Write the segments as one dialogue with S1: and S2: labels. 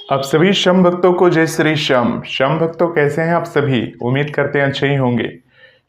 S1: आप सभी शम भक्तों को जय श्री श्याम। शम भक्तों कैसे हैं आप सभी? उम्मीद करते हैं अच्छे ही होंगे।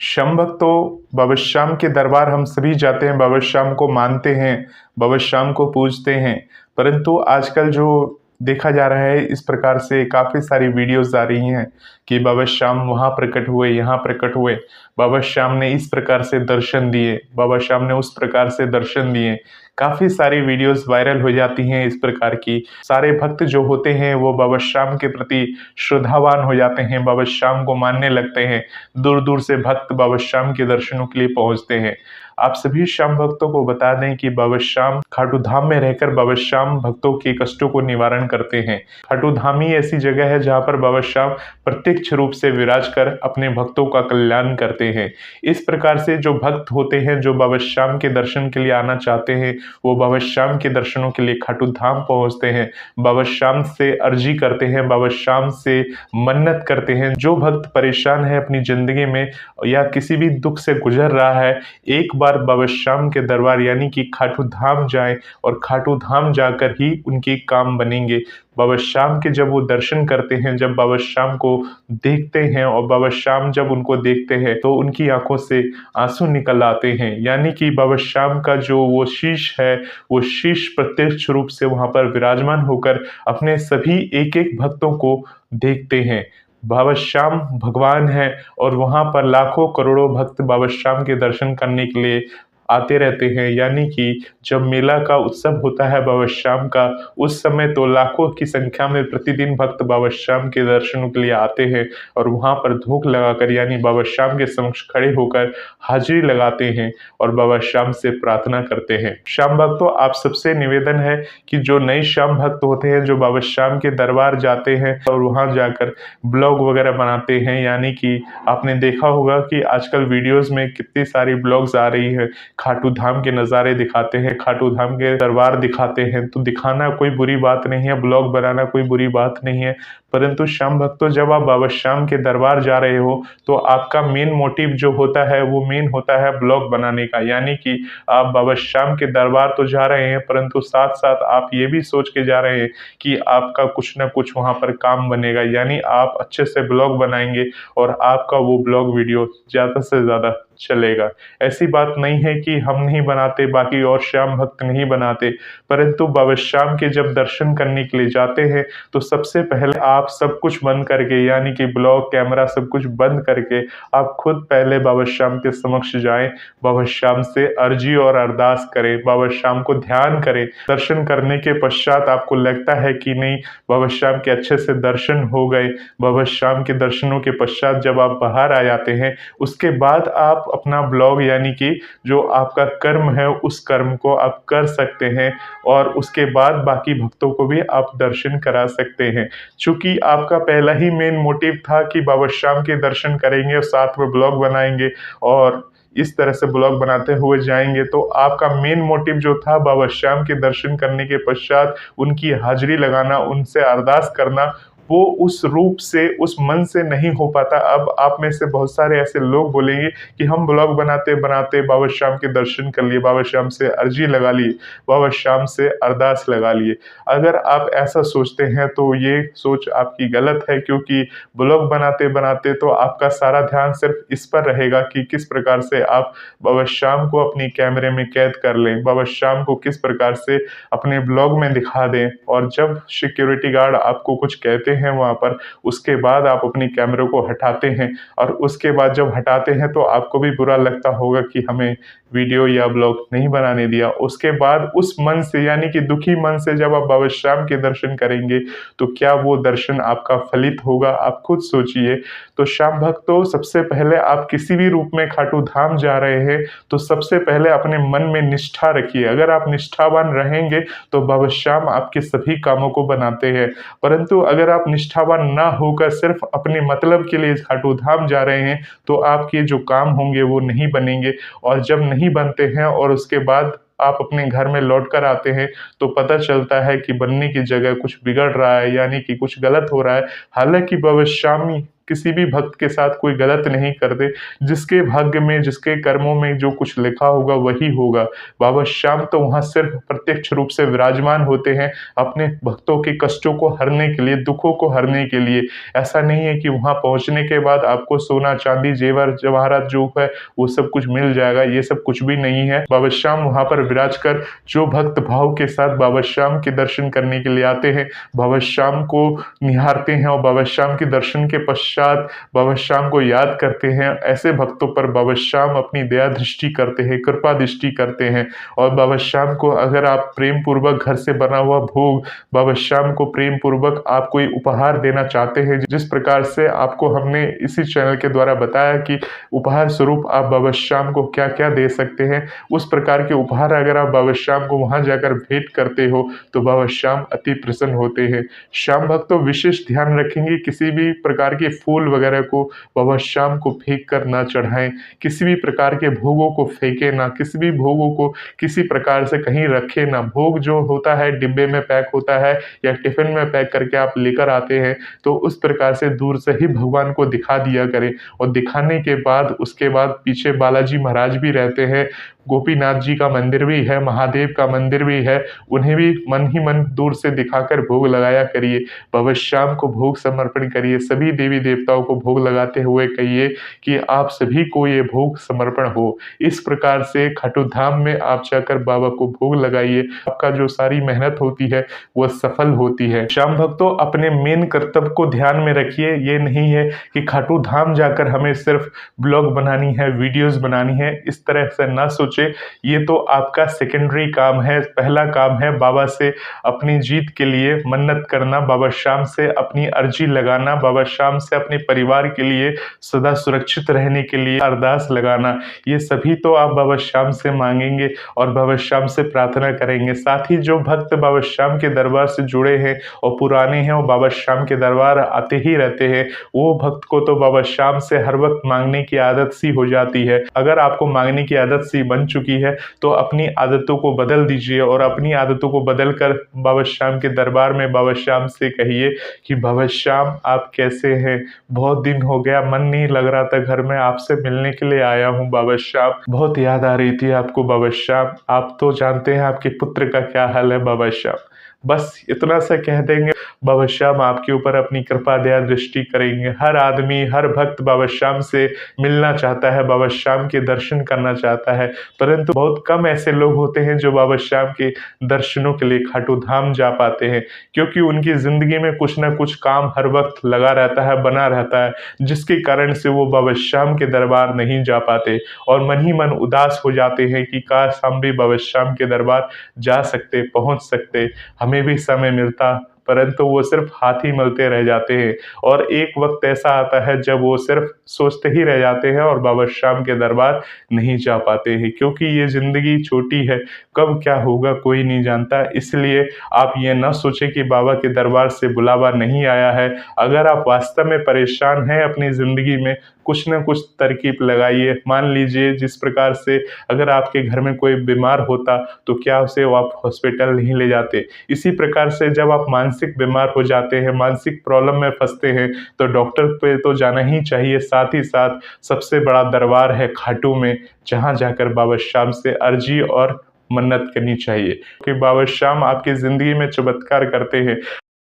S1: शम भक्तों, बाबा श्याम के दरबार हम सभी जाते हैं, बाबा श्याम को मानते हैं, बाबा श्याम को पूजते हैं। परंतु आजकल जो देखा जा रहा है, इस प्रकार से काफ़ी सारी वीडियोस आ रही हैं कि बाबा श्याम वहाँ प्रकट हुए, यहाँ प्रकट हुए, बाबा श्याम ने इस प्रकार से दर्शन दिए, बाबा श्याम ने उस प्रकार से दर्शन दिए। काफ़ी सारी वीडियोस वायरल हो जाती हैं इस प्रकार की। सारे भक्त जो होते हैं वो बाबा श्याम के प्रति श्रद्धावान हो जाते हैं, बाबा श्याम को मानने लगते हैं। दूर दूर से भक्त बाबा श्याम के दर्शनों के लिए पहुंचते हैं। आप सभी श्याम भक्तों को बता दें कि बाबा श्याम खाटू धाम में रहकर बाबा श्याम भक्तों के कष्टों को निवारण करते हैं। खाटू धाम ही ऐसी जगह है जहाँ पर बाबा श्याम प्रत्यक्ष रूप से विराज कर अपने भक्तों का कल्याण करते हैं। इस प्रकार से जो भक्त होते हैं, जो बाबा श्याम के दर्शन के लिए आना चाहते हैं, वो बाबा श्याम के दर्शनों के लिए खाटू धाम पहुंचते हैं, बाबा श्याम से अर्जी करते हैं, बाबा श्याम से मन्नत करते हैं। जो भक्त परेशान है अपनी जिंदगी में या किसी भी दुख से गुजर रहा है, एक बार बाबा श्याम के दरबार यानी कि खाटू धाम जाए और खाटू धाम जाकर ही उनके काम बनेंगे। बाबा श्याम के जब वो दर्शन करते हैं, जब बाबा श्याम को देखते हैं और बाबा श्याम जब उनको देखते हैं तो उनकी आंखों से आंसू निकल आते हैं। यानी कि बाबा श्याम का जो वो शीश है, वो शीश प्रत्यक्ष रूप से वहां पर विराजमान होकर अपने सभी एक एक भक्तों को देखते हैं। बाबा श्याम भगवान है और वहां पर लाखों करोड़ों भक्त बाबा श्याम के दर्शन करने के लिए आते रहते हैं। यानी कि जब मेला का उत्सव होता है बाबा श्याम का, उस समय तो लाखों की संख्या में प्रतिदिन भक्त बाबा श्याम के दर्शनों के लिए आते हैं और वहां पर धूप लगाकर यानी बाबा श्याम के समक्ष खड़े होकर हाजिरी लगाते हैं और बाबा श्याम से प्रार्थना करते हैं। श्याम भक्तों, आप सबसे निवेदन है कि जो नए श्याम भक्त होते हैं, जो बाबा श्याम के दरबार जाते हैं और वहां जाकर ब्लॉग वगैरह बनाते हैं, यानी कि आपने देखा होगा कि आजकल वीडियोस में कितनी सारी ब्लॉग्स आ रही है, खाटू धाम के नज़ारे दिखाते हैं, खाटू धाम के दरबार दिखाते हैं। तो दिखाना कोई बुरी बात नहीं है, ब्लॉग बनाना कोई बुरी बात नहीं है। परंतु श्याम भक्तों, जब आप बाबा श्याम के दरबार जा रहे हो तो आपका मेन मोटिव जो होता है वो मेन होता है ब्लॉग बनाने का। यानी कि आप बाबा श्याम के दरबार तो जा रहे हैं, परंतु साथ साथ आप ये भी सोच के जा रहे हैं कि आपका कुछ ना कुछ वहाँ पर काम बनेगा, यानी आप अच्छे से ब्लॉग बनाएंगे और आपका वो ब्लॉग वीडियो ज़्यादा से ज़्यादा चलेगा। ऐसी बात नहीं है कि हम नहीं बनाते, बाकी और श्याम भक्त नहीं बनाते, परंतु बाबा श्याम के जब दर्शन करने के लिए जाते हैं तो सबसे पहले आप सब कुछ बंद करके, यानी कि ब्लॉग कैमरा सब कुछ बंद करके आप खुद पहले बाबा श्याम के समक्ष जाएं, बाबा श्याम से अर्जी और अरदास करें, बाबा श्याम को ध्यान करें। दर्शन करने के पश्चात आपको लगता है कि नहीं, बाबा श्याम के अच्छे से दर्शन हो गए, बाबा श्याम के दर्शनों के पश्चात जब आप बाहर आ जाते हैं, उसके बाद आप अपना ब्लॉग यानी कि जो आपका कर्म है उस कर्म को आप कर सकते हैं और उसके बाद बाकी भक्तों को भी आप दर्शन करा सकते हैं। चूंकि आपका पहला ही मेन मोटिव था कि बाबा श्याम के दर्शन करेंगे और साथ में ब्लॉग बनाएंगे और इस तरह से ब्लॉग बनाते हुए जाएंगे, तो आपका मेन मोटिव जो था बाबा श्याम के दर्शन करने के पश्चात उनकी हाजिरी लगाना, उनसे अरदास करना, वो उस रूप से, उस मन से नहीं हो पाता। अब आप में से बहुत सारे ऐसे लोग बोलेंगे कि हम ब्लॉग बनाते बनाते बाबा श्याम के दर्शन कर लिए, बाबा श्याम से अर्जी लगा ली, बाबा श्याम से अरदास लगा लिए। अगर आप ऐसा सोचते हैं तो ये सोच आपकी गलत है, क्योंकि ब्लॉग बनाते बनाते तो आपका सारा ध्यान सिर्फ इस पर रहेगा कि किस प्रकार से आप बाबा श्याम को अपनी कैमरे में कैद कर लें, बाबा श्याम को किस प्रकार से अपने ब्लॉग में दिखा दें। और जब सिक्योरिटी गार्ड आपको कुछ कहते हैं वहां पर, उसके बाद आप अपनी कैमरे को हटाते हैं और उसके बाद जब हटाते हैं तो आपको भी बुरा लगता होगा कि हमें वीडियो या ब्लॉग नहीं बनाने दिया। उसके बाद उस मन से, यानी कि दुखी मन से जब आप बाबा श्याम के दर्शन करेंगे तो क्या वो दर्शन आपका फलित होगा? आप खुद सोचिए। तो श्याम भक्तों, सबसे पहले आप किसी भी रूप में खाटू धाम जा रहे हैं तो सबसे पहले अपने मन में निष्ठा रखिए। अगर आप निष्ठावान रहेंगे तो बाबा श्याम आपके सभी कामों को बनाते हैं। परंतु अगर आप निष्ठावान ना होकर सिर्फ अपने मतलब के लिए खाटू धाम जा रहे हैं तो आपके जो काम होंगे वो नहीं बनेंगे, और जब नहीं बनते हैं और उसके बाद आप अपने घर में लौट कर आते हैं तो पता चलता है कि बनने की जगह कुछ बिगड़ रहा है, यानी कि कुछ गलत हो रहा है। हालांकि बाबा श्याम किसी भी भक्त के साथ कोई गलत नहीं करते। जिसके भाग्य में, जिसके कर्मों में जो कुछ लिखा होगा वही होगा। बाबा श्याम तो वहाँ सिर्फ प्रत्यक्ष रूप से विराजमान होते हैं अपने भक्तों के कष्टों को हरने के लिए, दुखों को हरने के लिए। ऐसा नहीं है कि वहाँ पहुँचने के बाद आपको सोना चांदी जेवर जवाहरात जो है वो सब कुछ मिल जाएगा, ये सब कुछ भी नहीं है। बाबा श्याम वहाँ पर विराज कर जो भक्त भाव के साथ बाबा श्याम के दर्शन करने के लिए आते हैं, बाबा श्याम को निहारते हैं और बाबा श्याम के दर्शन के पश्चात बाबा श्याम को याद करते हैं, ऐसे भक्तों पर बाबा श्याम अपनी दया दृष्टि करते हैं, कृपा दृष्टि करते हैं। और बाबा श्याम को अगर आप प्रेम पूर्वक घर से बना हुआ भोग बाबा श्याम को प्रेम पूर्वक आप कोई उपहार देना चाहते हैं, जिस प्रकार से आपको हमने इसी चैनल के द्वारा बताया कि उपहार स्वरूप आप बाबा श्याम को क्या क्या दे सकते हैं, उस प्रकार के उपहार अगर आप बाबा श्याम को वहां जाकर भेंट करते हो तो बाबा श्याम अति प्रसन्न होते हैं। श्याम भक्तों विशेष ध्यान रखेंगे, किसी भी प्रकार के फूल वगैरह को बाबा श्याम को फेंक कर ना चढ़ाएं, किसी भी प्रकार के भोगों को फेंके ना, किसी भी भोगों को किसी प्रकार से कहीं रखे ना। भोग जो होता है डिब्बे में पैक होता है या टिफिन में पैक करके आप लेकर आते हैं, तो उस प्रकार से दूर से ही भगवान को दिखा दिया करें। और दिखाने के बाद उसके बाद पीछे बालाजी महाराज भी रहते हैं, गोपीनाथ जी का मंदिर भी है, महादेव का मंदिर भी है, उन्हें भी मन ही मन दूर से दिखाकर भोग लगाया करिए। बाबा श्याम को भोग समर्पण करिए, सभी देवी देवताओं को भोग लगाते हुए कहिए कि आप सभी को ये भोग समर्पण हो। इस प्रकार से खाटू धाम में आप जाकर बाबा को भोग लगाइए, आपका जो सारी मेहनत होती है वह सफल होती है। श्याम भक्तों अपने मेन कर्तव्य को ध्यान में रखिए, ये नहीं है कि खाटू धाम जाकर हमें सिर्फ ब्लॉग बनानी है, वीडियोस बनानी है, इस तरह से ना सोचिए। ये तो आपका सेकेंडरी काम है। पहला काम है बाबा से अपनी जीत के लिए मन्नत करना, बाबा श्याम से अपनी अर्जी लगाना, बाबा श्याम से अपने परिवार के लिए सदा सुरक्षित रहने के लिए अरदास लगाना। ये सभी तो आप बाबा श्याम से मांगेंगे और बाबा श्याम से प्रार्थना करेंगे। साथ ही जो भक्त बाबा श्याम के दरबार से जुड़े हैं और पुराने हैं और बाबा श्याम के दरबार आते ही रहते हैं, वो भक्त को तो बाबा श्याम से हर वक्त मांगने की आदत सी हो जाती है। अगर आपको मांगने की आदत सी बन चुकी है तो अपनी आदतों को बदल दीजिए और अपनी आदतों को बदलकर बाबा श्याम के दरबार में बाबा श्याम से कहिए कि बाबा श्याम आप कैसे हैं, बहुत दिन हो गया, मन नहीं लग रहा था घर में, आपसे मिलने के लिए आया हूँ बाबा श्याम, बहुत याद आ रही थी आपको बाबा श्याम, आप तो जानते हैं आपके पुत्र का क्या हाल है बाबा श्याम। बस इतना सा कह देंगे, बाबा श्याम आपके ऊपर अपनी कृपा दया दृष्टि करेंगे। हर आदमी, हर भक्त बाबा श्याम से मिलना चाहता है, बाबा श्याम के दर्शन करना चाहता है, परंतु बहुत कम ऐसे लोग होते हैं जो बाबा श्याम के दर्शनों के लिए खाटू धाम जा पाते हैं, क्योंकि उनकी जिंदगी में कुछ ना कुछ काम हर वक्त लगा रहता है, बना रहता है, जिसके कारण से वो बाबा श्याम के दरबार नहीं जा पाते और मन ही मन उदास हो जाते हैं कि काश हम भी बाबा श्याम के दरबार जा सकते, पहुंच सकते, हमें भी समय मिलता, परंतु वो सिर्फ हाथ ही मलते रह जाते हैं। और एक वक्त ऐसा आता है जब वो सिर्फ सोचते ही रह जाते हैं और बाबा श्याम के दरबार नहीं जा पाते हैं, क्योंकि ये जिंदगी छोटी है, कब क्या होगा कोई नहीं जानता। इसलिए आप ये ना सोचें कि बाबा के दरबार से बुलावा नहीं आया है। अगर आप वास्तव में परेशान हैं अपनी जिंदगी में, कुछ ना कुछ तरकीब लगाइए। मान लीजिए जिस प्रकार से अगर आपके घर में कोई बीमार होता तो क्या उसे आप हॉस्पिटल नहीं ले जाते, इसी प्रकार से जब आप मानसिक बीमार हो जाते हैं, मानसिक प्रॉब्लम में फंसते हैं, तो डॉक्टर पे तो जाना ही चाहिए। साथ ही साथ सबसे बड़ा दरबार है खाटू में, जहाँ जाकर बाबा श्याम से अर्जी और मन्नत करनी चाहिए कि बाबा श्याम आपकी जिंदगी में चमत्कार करते हैं।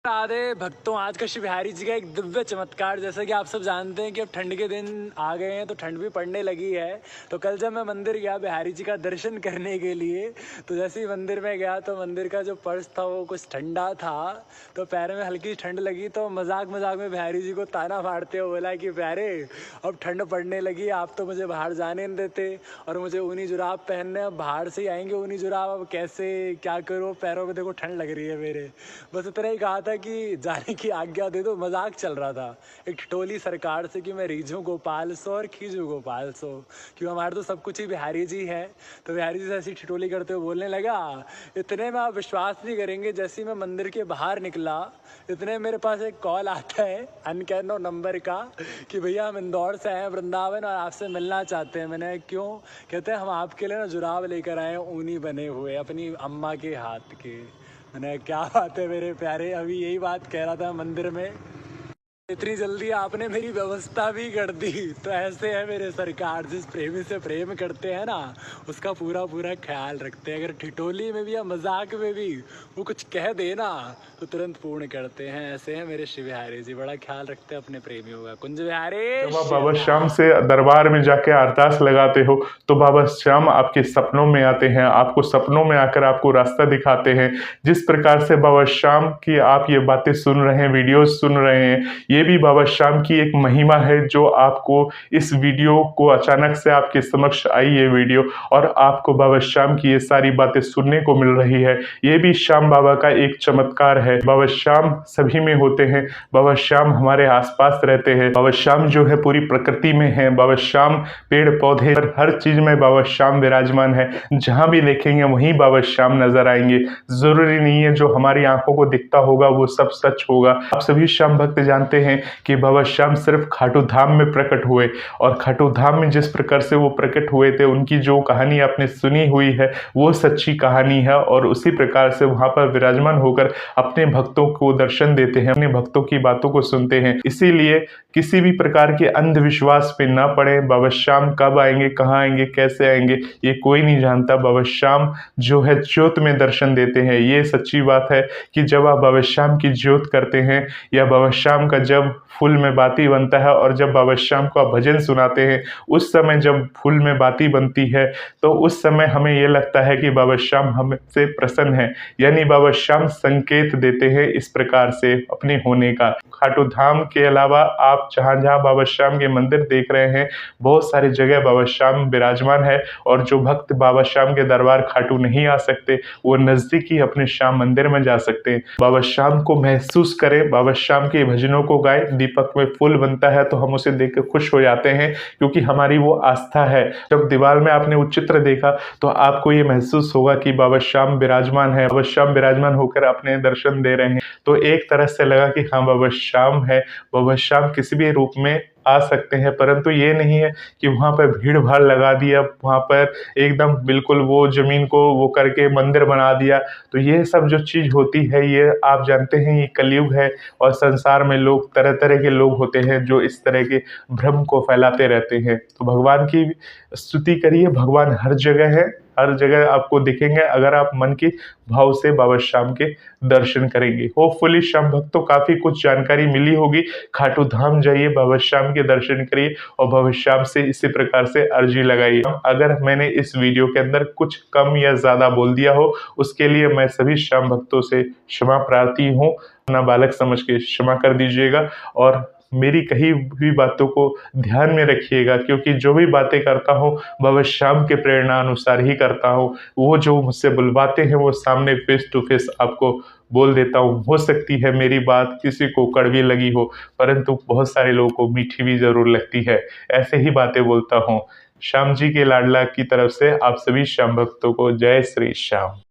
S2: राधे भक्तों, आज का श्री बिहारी जी का एक दिव्य चमत्कार। जैसे कि आप सब जानते हैं कि अब ठंड के दिन आ गए हैं तो ठंड भी पड़ने लगी है। तो कल जब मैं मंदिर गया बिहारी जी का दर्शन करने के लिए, तो जैसे ही मंदिर में गया तो मंदिर का जो फर्श था वो कुछ ठंडा था, तो पैर में हल्की ठंड लगी। तो मजाक मजाक में बिहारी जी को ताना मारते हुए बोला कि प्यारे अब ठंड पड़ने लगी, आप तो मुझे बाहर जाने नहीं देते और मुझे ऊनी जुराब पहनने, अब बाहर से ही आएंगे ऊनी जुराब, अब कैसे क्या करो, पैरों में देखो ठंड लग रही है मेरे। बस इतना ही कहा था कि जाने की आज्ञा दे दो। मजाक चल रहा था एक ठिठोली सरकार से कि मैं रीझू गोपाल सो और खींचू गोपाल सो, क्योंकि हमारे तो सब कुछ ही बिहारी जी है। तो बिहारी जी से ऐसी ठिठोली करते हुए बोलने लगा। इतने में आप विश्वास नहीं करेंगे, जैसे ही मैं मंदिर के बाहर निकला इतने मेरे पास एक कॉल आता है अनकैनो नंबर का कि भैया हम इंदौर से आए हैं वृंदावन और आपसे मिलना चाहते हैं। मैंने क्यों? कहते हैं हम आपके लिए ना जुराब लेकर आए हैं ऊनी बने हुए अपनी अम्मा के हाथ के। मैंने क्या बात है मेरे प्यारे, अभी यही बात कह रहा था मंदिर में। इतनी जल्दी आपने मेरी व्यवस्था भी कर दी। तो ऐसे है मेरे सरकार, जिस प्रेमी से प्रेम करते हैं ना उसका पूरा पूरा ख्याल रखते हैं। अगर ठिठोली में भी या मजाक में भी वो कुछ कह दे ना तो तुरंत पूर्ण करते हैं। ऐसे हैं मेरे शिव बिहारी जी, बड़ा ख्याल रखते हैं अपने प्रेमियों का। कुंज बिहारी
S1: जब आप बाबा श्याम से दरबार में जाके अरदास लगाते हो तो बाबा श्याम आपके सपनों में आते हैं, आपको सपनों में आकर आपको रास्ता दिखाते हैं। जिस प्रकार से बाबा श्याम की आप ये बातें सुन रहे हैं, वीडियोस सुन रहे हैं, ये भी बाबा श्याम की एक महिमा है जो आपको इस वीडियो को अचानक से आपके समक्ष आई ये वीडियो और आपको बाबा श्याम की ये सारी बातें सुनने को मिल रही है। ये भी श्याम बाबा का एक चमत्कार है। बाबा श्याम सभी में होते हैं, बाबा श्याम हमारे आसपास रहते हैं। बाबा श्याम जो है पूरी प्रकृति में है। बाबा श्याम पेड़ पौधे पर हर चीज में बाबा श्याम विराजमान है। जहां भी देखेंगे वहीं बाबा श्याम नजर आएंगे। जरूरी नहीं है जो हमारी आंखों को दिखता होगा वो सब सच होगा। आप सभी श्याम भक्त जानते हैं कि बाबा श्याम सिर्फ खाटू धाम में प्रकट हुए और खाटू धाम में जिस प्रकार से वो प्रकट हुए थे उनकी जो कहानी आपने सुनी हुई है वो सच्ची कहानी है और उसी प्रकार से वहां पर विराजमान होकर अपने भक्तों को दर्शन देते हैं, अपने भक्तों की बातों को सुनते हैं। इसीलिए किसी भी प्रकार के अंधविश्वास पे ना पड़े। बाबा श्याम कब आएंगे, कहाँ आएंगे, कैसे आएंगे ये कोई नहीं जानता। बाबा श्याम जो है ज्योत में दर्शन देते हैं। ये सच्ची बात है कि जब आप बाबा श्याम की ज्योत करते हैं या बाबा श्याम का जब फूल में बाती बनता है और जब बाबा श्याम को आप भजन सुनाते हैं उस समय जब फूल में बाती बनती है तो उस समय हमें ये लगता है कि बाबा श्याम हमसे प्रसन्न है, यानी बाबा श्याम संकेत देते हैं इस प्रकार से अपने होने का। खाटू धाम के अलावा आप जहाँ जहाँ बाबा श्याम के मंदिर देख रहे हैं बहुत सारी जगह बाबा श्याम विराजमान है और जो भक्त बाबा श्याम के दरबार खाटू नहीं आ सकते वो नजदीक ही अपने श्याम मंदिर में जा सकते हैं। बाबा श्याम को महसूस करें, बाबा श्याम के भजनों को गाएं। दीपक में फूल बनता है तो हम उसे देख कर खुश हो जाते हैं क्योंकि हमारी वो आस्था है। जब दीवार में आपने वो चित्र देखा तो आपको ये महसूस होगा कि बाबा श्याम विराजमान है, बाबा श्याम विराजमान होकर अपने दर्शन दे रहे हैं। तो एक तरह से लगा कि हाँ बाबा श्याम है। बाबा श्याम किसी भी रूप में आ सकते हैं, परंतु ये नहीं है कि वहाँ पर भीड़ भाड़ लगा दिया, वहाँ पर एकदम बिल्कुल वो जमीन को वो करके मंदिर बना दिया। तो ये सब जो चीज़ होती है ये आप जानते हैं ये कलयुग है और संसार में लोग तरह तरह के लोग होते हैं जो इस तरह के भ्रम को फैलाते रहते हैं। तो भगवान की स्तुति करिए, भगवान हर जगह है, हर जगह आपको दिखेंगे अगर आप मन की भाव से बाबा श्याम के दर्शन करेंगे। होपफुली श्याम भक्तों काफी कुछ जानकारी मिली होगी। खाटू धाम जाइए, बाबा श्याम के दर्शन करिए और बाबा श्याम से इसी प्रकार से अर्जी लगाइए। अगर मैंने इस वीडियो के अंदर कुछ कम या ज्यादा बोल दिया हो उसके लिए मैं सभी श्याम भक्तों से क्षमा प्रार्थी हूँ। अपना बालक समझ के क्षमा कर दीजिएगा और मेरी कही भी बातों को ध्यान में रखिएगा क्योंकि जो भी बातें करता हूँ बाबा श्याम के प्रेरणा अनुसार ही करता हूँ। वो जो मुझसे बुलवाते हैं वो सामने फेस टू फेस आपको बोल देता हूँ। हो सकती है मेरी बात किसी को कड़वी लगी हो परंतु बहुत सारे लोगों को मीठी भी जरूर लगती है। ऐसे ही बातें बोलता हूँ। श्याम जी के लाडला की तरफ से आप सभी श्याम भक्तों को जय श्री श्याम।